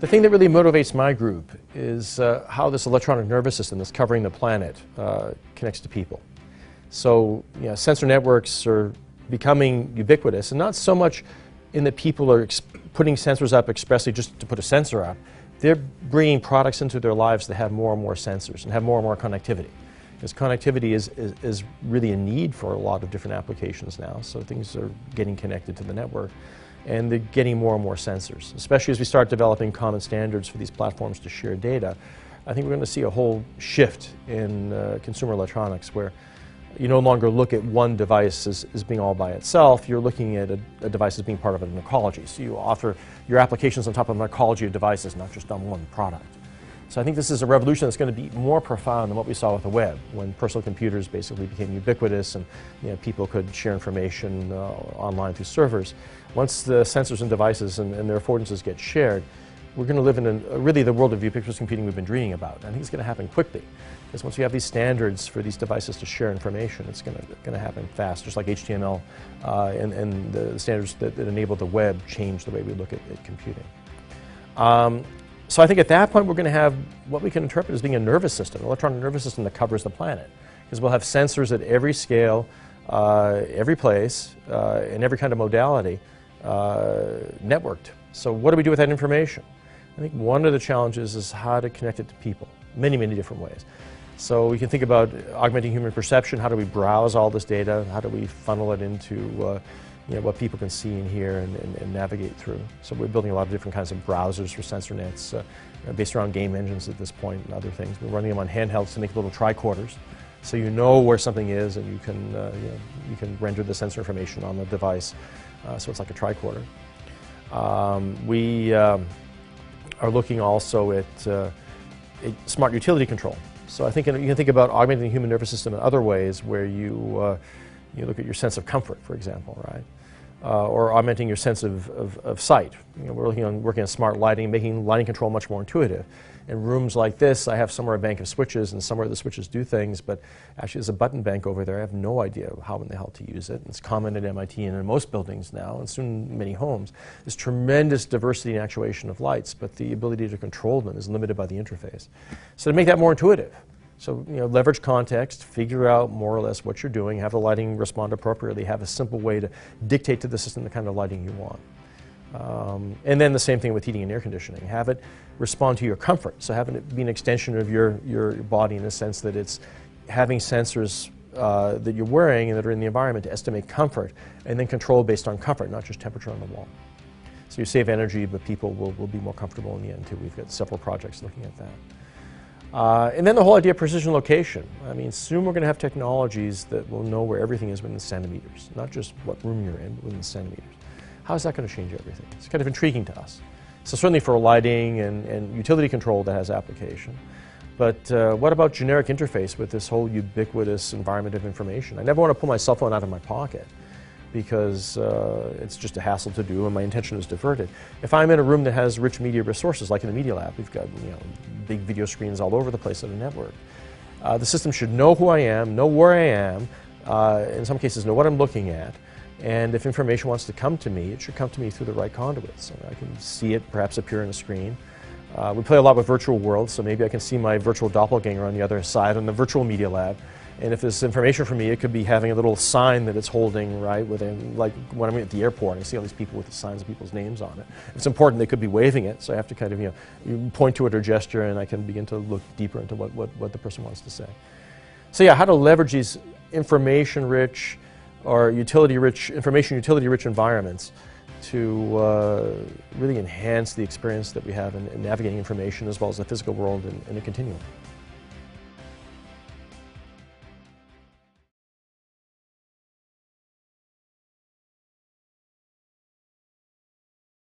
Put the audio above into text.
The thing that really motivates my group is how this electronic nervous system that's covering the planet connects to people. So, sensor networks are becoming ubiquitous, and not so much in that people are putting sensors up expressly just to put a sensor up. They're bringing products into their lives that have more and more sensors and have more and more connectivity. Because connectivity is really a need for a lot of different applications now, so things are getting connected to the network. And they're getting more and more sensors, especially as we start developing common standards for these platforms to share data. I think we're going to see a whole shift in consumer electronics where you no longer look at one device as being all by itself. You're looking at a device as being part of an ecology. So you offer your applications on top of an ecology of devices, not just on one product. So I think this is a revolution that's going to be more profound than what we saw with the web, when personal computers basically became ubiquitous and people could share information online through servers. Once the sensors and devices and their affordances get shared, we're going to live in really the world of ubiquitous computing we've been dreaming about. I think it's going to happen quickly, because once you have these standards for these devices to share information, it's going to happen fast, just like HTML and the standards that enable the web change the way we look at computing. So I think at that point we're going to have what we can interpret as being a nervous system, an electronic nervous system that covers the planet, because we'll have sensors at every scale, every place, in every kind of modality, networked. So what do we do with that information? I think one of the challenges is how to connect it to people, many, many different ways. So we can think about augmenting human perception. How do we browse all this data? How do we funnel it into what people can see and hear and navigate through? So we're building a lot of different kinds of browsers for sensor nets based around game engines at this point and other things. We're running them on handhelds to make little tricorders, so you know where something is and you can render the sensor information on the device. So it's like a tricorder. We are looking also at smart utility control. So I think you can think about augmenting the human nervous system in other ways, where you look at your sense of comfort, for example, right? Or augmenting your sense of sight. We're working on smart lighting, making lighting control much more intuitive. In rooms like this, I have somewhere a bank of switches, and somewhere the switches do things, but actually there's a button bank over there. I have no idea how in the hell to use it. It's common at MIT and in most buildings now, and soon many homes. There's tremendous diversity and actuation of lights, but the ability to control them is limited by the interface. So to make that more intuitive, so leverage context, figure out more or less what you're doing, have the lighting respond appropriately, have a simple way to dictate to the system the kind of lighting you want. And then the same thing with heating and air conditioning. Have it respond to your comfort. So having it be an extension of your body, in the sense that it's having sensors that you're wearing and that are in the environment to estimate comfort, and then control based on comfort, not just temperature on the wall. So you save energy, but people will be more comfortable in the end too. We've got several projects looking at that. And then the whole idea of precision location. I mean, soon we're going to have technologies that will know where everything is within centimeters, not just what room you're in, but within centimeters. How is that going to change everything? It's kind of intriguing to us. So certainly for lighting and utility control, that has application. But what about generic interface with this whole ubiquitous environment of information? I never want to pull my cell phone out of my pocket, because it's just a hassle to do and my attention is diverted. If I'm in a room that has rich media resources, like in the Media Lab, we've got big video screens all over the place on the network. The system should know who I am, know where I am, in some cases know what I'm looking at, and if information wants to come to me, it should come to me through the right conduits. So I can see it perhaps appear on a screen. We play a lot with virtual worlds, so maybe I can see my virtual doppelganger on the other side on the virtual Media Lab. And if there's information for me, it could be having a little sign that it's holding, right, like when I'm at the airport, I see all these people with the signs of people's names on it. If it's important, they could be waving it, so I have to kind of, you point to it or gesture, and I can begin to look deeper into what the person wants to say. So yeah, how to leverage these information-rich or information utility-rich environments to really enhance the experience that we have in navigating information, as well as the physical world in a continuum.